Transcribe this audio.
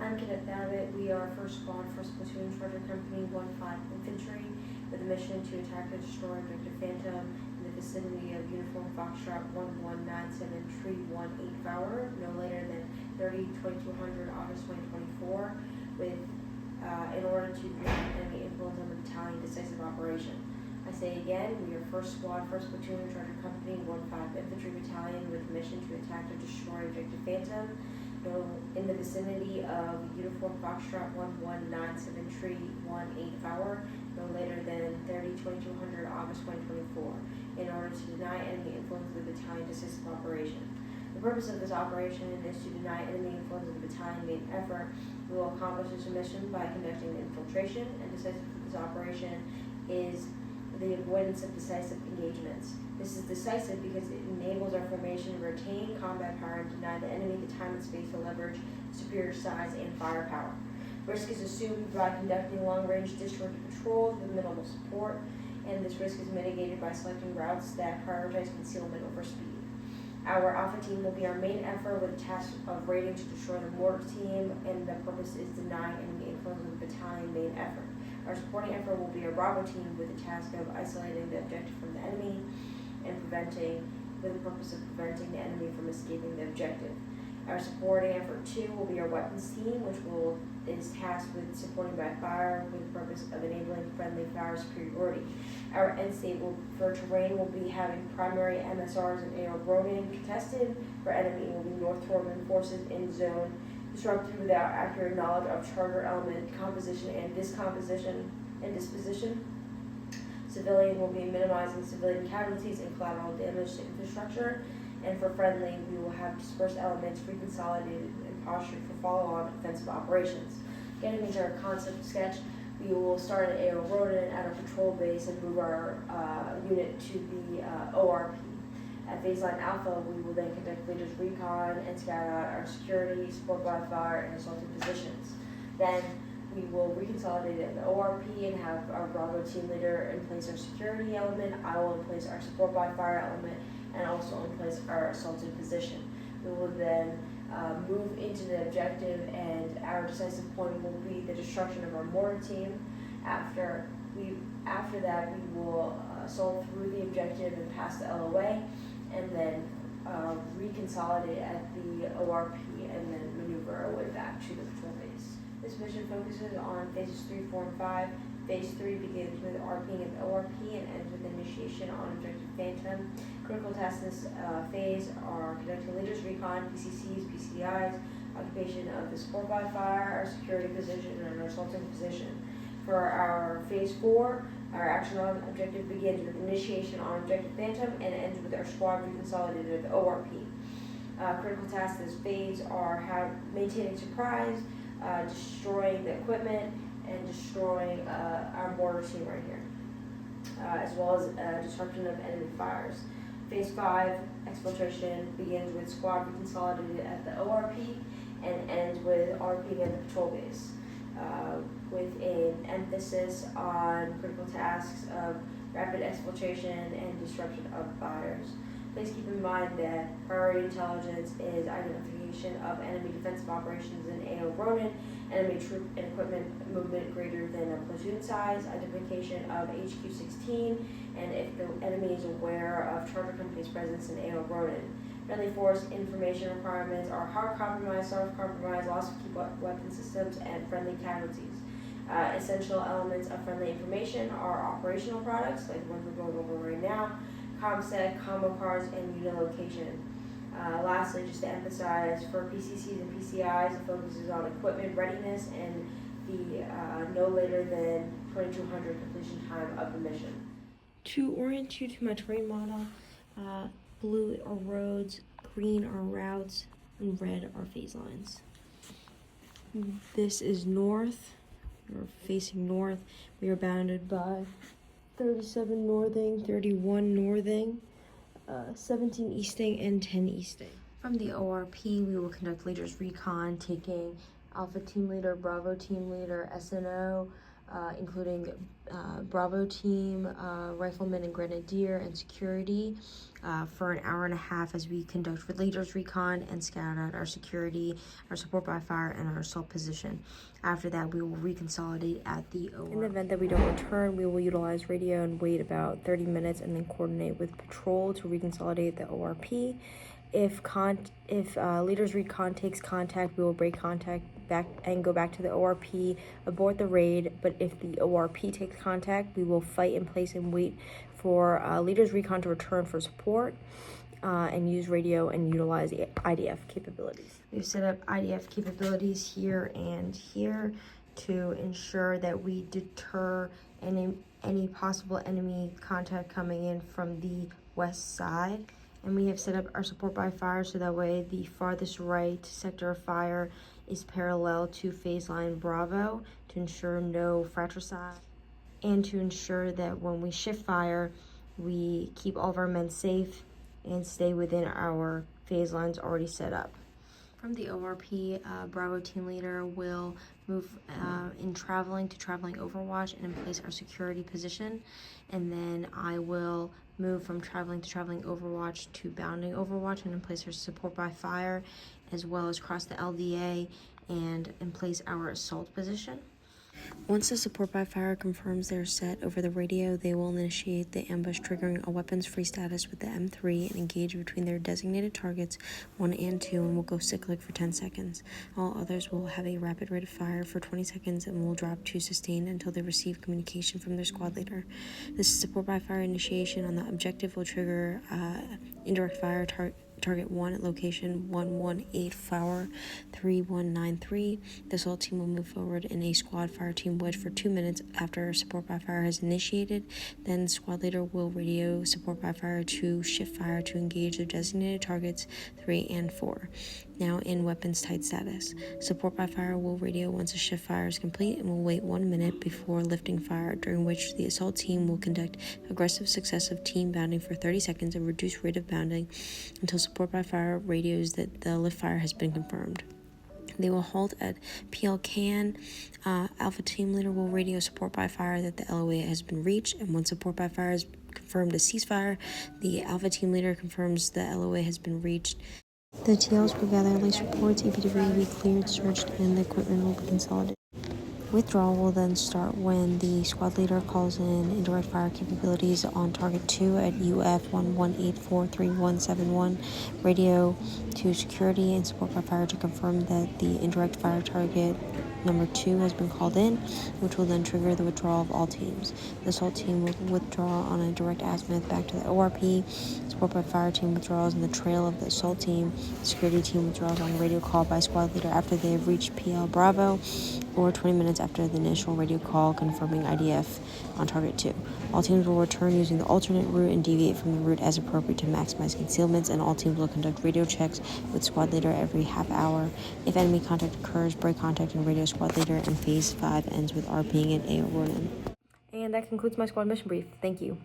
I'm Cadet Babbitt. We are 1st Squad, 1st Platoon, Charter Company 1-5 Infantry, with a mission to attack and destroy Objective Phantom in the vicinity of Uniform Foxtrot 1197 Tree 18 Fowler, no later than 30/2200 August 2024, with in order to prevent enemy influence on the battalion decisive operation. I say again, we are 1st Squad, 1st Platoon, Charter Company 1-5 Infantry Battalion, with a mission to attack and destroy Objective Phantom in the vicinity of Uniform Foxtrot 1197 Tree 18 Fowler, no later than 30/2200 August 2024, in order to deny enemy influence of the battalion decisive operation. The purpose of this operation is to deny enemy influence of the battalion main effort. We will accomplish this mission by conducting an infiltration, and decisive for this operation is the avoidance of decisive engagements. This is decisive because it enables our formation to retain combat power and deny the enemy the time and space to leverage superior size and firepower. Risk is assumed by conducting long-range disjointed patrols with minimal support, and this risk is mitigated by selecting routes that prioritize concealment over speed. Our Alpha team will be our main effort with the task of raiding to destroy the mortar team, and the purpose is denying enemy influence of the battalion main effort. Our supporting effort will be our Bravo team with the task of isolating the objective from the enemy and with the purpose of preventing the enemy from escaping the objective. Our supporting effort 2 will be our weapons team, which is tasked with supporting by fire with the purpose of enabling friendly fire superiority. Our end state for terrain will be having primary MSRs and AR Brogan contested. For enemy will be North Tormund forces in zone disrupted without accurate knowledge of charter element composition and disposition. Civilian will be minimizing civilian casualties and collateral damage to infrastructure. And for friendly, we will have dispersed elements reconsolidated and postured for follow-on offensive operations. Getting into our concept sketch, we will start at AO Roden at our patrol base and move our unit to the ORP. At baseline Alpha, we will then conduct leaders recon and scout out our security, support by fire, and assaulting positions. Then we will reconsolidate it in the ORP and have our Bravo team leader in place our security element. I will in place our support by fire element, and also in place our assaulted position. We will then move into the objective, and our decisive point will be the destruction of our mortar team. After that, we will assault through the objective and pass the LOA, and then reconsolidate at the ORP, and then maneuver our way back to the patrol base. This mission focuses on phases 3, 4, and 5. Phase 3 begins with RPing at the ORP and ends with initiation on Objective Phantom. Critical tasks in this phase are conducting leaders recon, PCCs, PCIs, occupation of the support by fire, our security position, and our assaulting position. For our Phase 4, our action on objective begins with initiation on Objective Phantom and ends with our squad reconsolidated at the ORP. Critical tasks this phase are maintaining surprise, destroying the equipment, and destroying our mortar team right here, as well as destruction of enemy fires. Phase 5, exfiltration, begins with squad reconsolidated at the ORP and ends with RP at the patrol base, with an emphasis on critical tasks of rapid exfiltration and disruption of fires. Please keep in mind that priority intelligence is identification of enemy defensive operations in AO Ronin, enemy troop and equipment movement greater than a platoon size, identification of HQ-16, and if the enemy is aware of Charter Company's presence in AO Ronin. Friendly force information requirements are hard compromise, soft compromise, loss of key weapon systems, and friendly casualties. Essential elements of friendly information are operational products, like the ones we're going over right now, ComSec, combo cards, and unit location. Lastly, just to emphasize, for PCCs and PCIs, the focus is on equipment readiness and the no later than 2200 completion time of the mission. To orient you to my terrain model, blue are roads, green are routes, and red are phase lines. This is north. We're facing north. We are bounded by 37 northing, 31 northing, 17 easting, and 10 easting. From the ORP, we will conduct leaders recon, taking Alpha team leader, Bravo team leader, SNO, including Bravo team, riflemen and grenadier, and security for an hour and a half as we conduct leaders recon and scout out our security, our support by fire, and our assault position. After that, we will reconsolidate at the OR. In the event that we don't return, we will utilize radio and wait about 30 minutes and then coordinate with patrol to reconsolidate the ORP. If leaders recon takes contact, we will break contact back and go back to the ORP, abort the raid. But if the ORP takes contact, we will fight in place and wait for leaders recon to return for support and use radio and utilize the IDF capabilities. We've set up IDF capabilities here and here to ensure that we deter any possible enemy contact coming in from the west side. And we have set up our support by fire so that way the farthest right sector of fire is parallel to phase line Bravo to ensure no fratricide and to ensure that when we shift fire, we keep all of our men safe and stay within our phase lines already set up. From the ORP, Bravo team leader will move in traveling to traveling overwatch and in place our security position. And then I will move from traveling to traveling overwatch to bounding overwatch and in place our support by fire, as well as cross the LDA and in place our assault position. Once the support by fire confirms they're set over the radio, they will initiate the ambush, triggering a weapons-free status with the M3 and engage between their designated targets 1 and 2 and will go cyclic for 10 seconds. All others will have a rapid rate of fire for 20 seconds and will drop to sustained until they receive communication from their squad leader. This support by fire initiation on the objective will trigger indirect fire target 1 at location 118-3193. The assault team will move forward in a squad fire team wedge for 2 minutes after support by fire has initiated. Then squad leader will radio support by fire to shift fire to engage their designated targets 3 and 4. Now in weapons tight status. Support by fire will radio once a shift fire is complete and will wait 1 minute before lifting fire, during which the assault team will conduct aggressive successive team bounding for 30 seconds at reduced rate of bounding until support by fire radios that the lift fire has been confirmed. They will halt at PL Can. Alpha team leader will radio support by fire that the LOA has been reached, and once support by fire is confirmed a ceasefire, the Alpha team leader confirms the LOA has been reached. The TLs will gather lease reports, EPW will be cleared, searched, and the equipment will be consolidated. Withdrawal will then start when the squad leader calls in indirect fire capabilities on target 2 at UF 11843171, radio to security and support by fire to confirm that the indirect fire target number 2 has been called in, which will then trigger the withdrawal of all teams. The assault team will withdraw on a direct azimuth back to the ORP. Support by fire team withdraws in the trail of the assault team. The security team withdraws on a radio call by squad leader after they have reached PL Bravo, or 20 minutes after the initial radio call confirming IDF on target 2. All teams will return using the alternate route and deviate from the route as appropriate to maximize concealments, and all teams will conduct radio checks with squad leader every half hour. If enemy contact occurs, break contact and radio squad leader, and phase 5 ends with RPing and AO run-in. And that concludes my squad mission brief. Thank you.